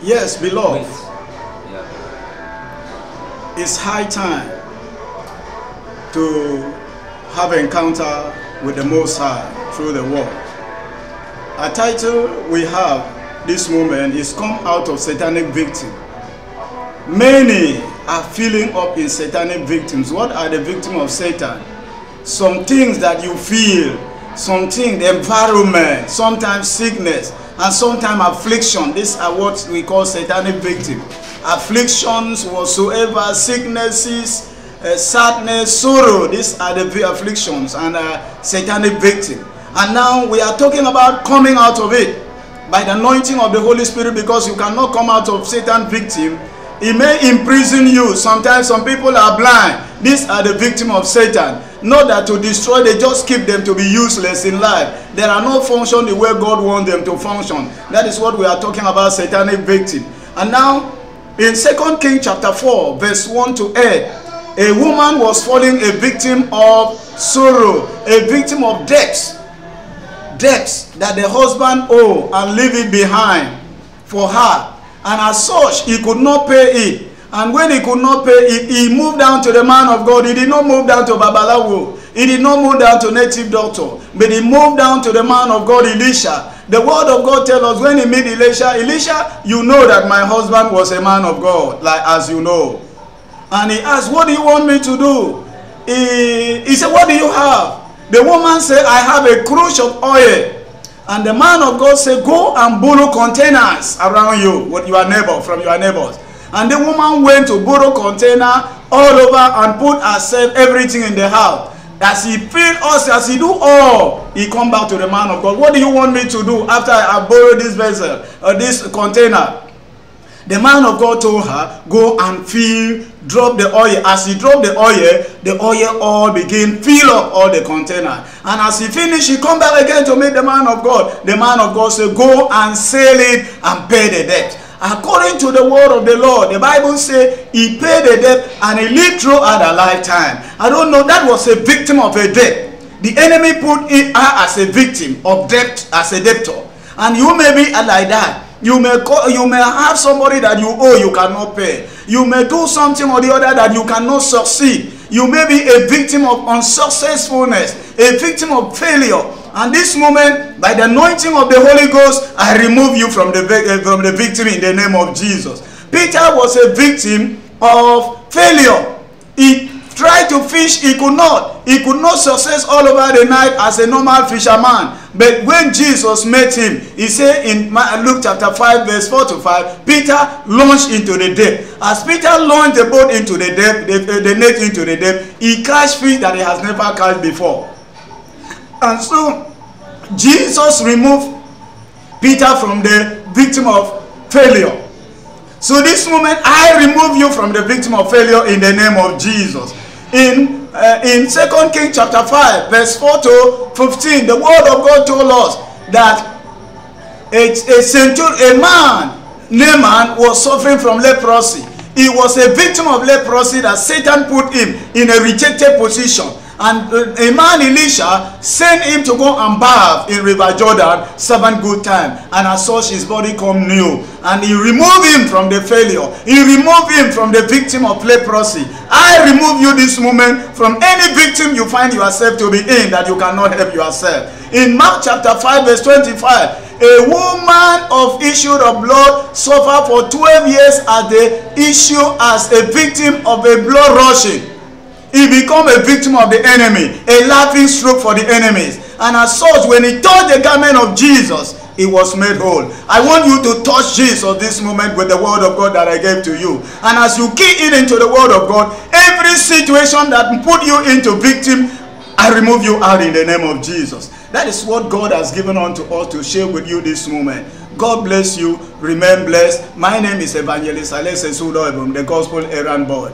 Yes, beloved. Yeah. It's high time to have encounter with the Most High through the Word. A title we have this moment is Come Out of Satanic Victim. Many are filling up in satanic victims. What are the victims of Satan? Some things that you feel, something, the environment, sometimes sickness, and sometimes affliction. These are what we call satanic victims. Afflictions whatsoever, sicknesses, sadness, sorrow. These are the afflictions and satanic victim. And now we are talking about coming out of it by the anointing of the Holy Spirit, because you cannot come out of Satan victim. It may imprison you. Sometimes some people are blind. These are the victim of Satan. Not that to destroy, they just keep them to be useless in life. There are no function the way God wants them to function. That is what we are talking about, satanic victim. And now, in 2 Kings chapter 4, verse 1 to 8, a woman was falling a victim of sorrow, a victim of debts. Debts that the husband owed and leave it behind for her. And as such, he could not pay it. And when he could not pay it, he moved down to the man of God. He did not move down to Babalawo. He did not move down to native doctor. But he moved down to the man of God, Elisha. The word of God tells us when he met Elisha, you know that my husband was a man of God, like as you know. And he asked, what do you want me to do? He said, what do you have? The woman said, I have a cruse of oil. And the man of God said, go and borrow containers around you, with your neighbor, from your neighbors. And the woman went to borrow container all over and put herself everything in the house. As he filled us, as he do all, he come back to the man of God. What do you want me to do after I borrow this vessel or this container? The man of God told her, go and drop the oil. As he dropped the oil all began fill up all the container. And as he finished, he come back again to meet the man of God. The man of God said, go and sell it and pay the debt. According to the word of the Lord, the Bible says he paid the debt and he lived throughout a lifetime. I don't know, that was a victim of a debt. The enemy put her as a victim of debt, as a debtor. And you may be like that. You may have somebody that you owe, you cannot pay. You may do something or the other that you cannot succeed. You may be a victim of unsuccessfulness, a victim of failure. And this moment, by the anointing of the Holy Ghost, I remove you from the victim in the name of Jesus. Peter was a victim of failure. He tried to fish, he could not. He could not success all over the night as a normal fisherman. But when Jesus met him, he said in Luke chapter 5, verse 4 to 5, Peter launched into the depth. As Peter launched the boat into the depth, the net into the depth, he catch fish that he has never caught before. And so, Jesus removed Peter from the victim of failure. So this moment, I remove you from the victim of failure in the name of Jesus. In 2 Kings chapter 5, verse 4 to 15, the word of God told us that a man, Naaman, was suffering from leprosy. He was a victim of leprosy that Satan put him in a rejected position. And a man, Elisha, sent him to go and bath in River Jordan 7 good times. And as such, his body come new. And he removed him from the failure. He removed him from the victim of leprosy. I remove you this moment from any victim you find yourself to be in that you cannot help yourself. In Mark chapter 5, verse 25, a woman of issue of blood suffered for 12 years as a victim of a blood rushing. He became a victim of the enemy, a laughing stroke for the enemies. And as such, when he touched the garment of Jesus, he was made whole. I want you to touch Jesus this moment with the word of God that I gave to you. And as you key it into the word of God, every situation that put you into victim, I remove you out in the name of Jesus. That is what God has given unto us to share with you this moment. God bless you. Remain blessed. My name is Evangelist Alex Esudo, the Gospel Errand Boy.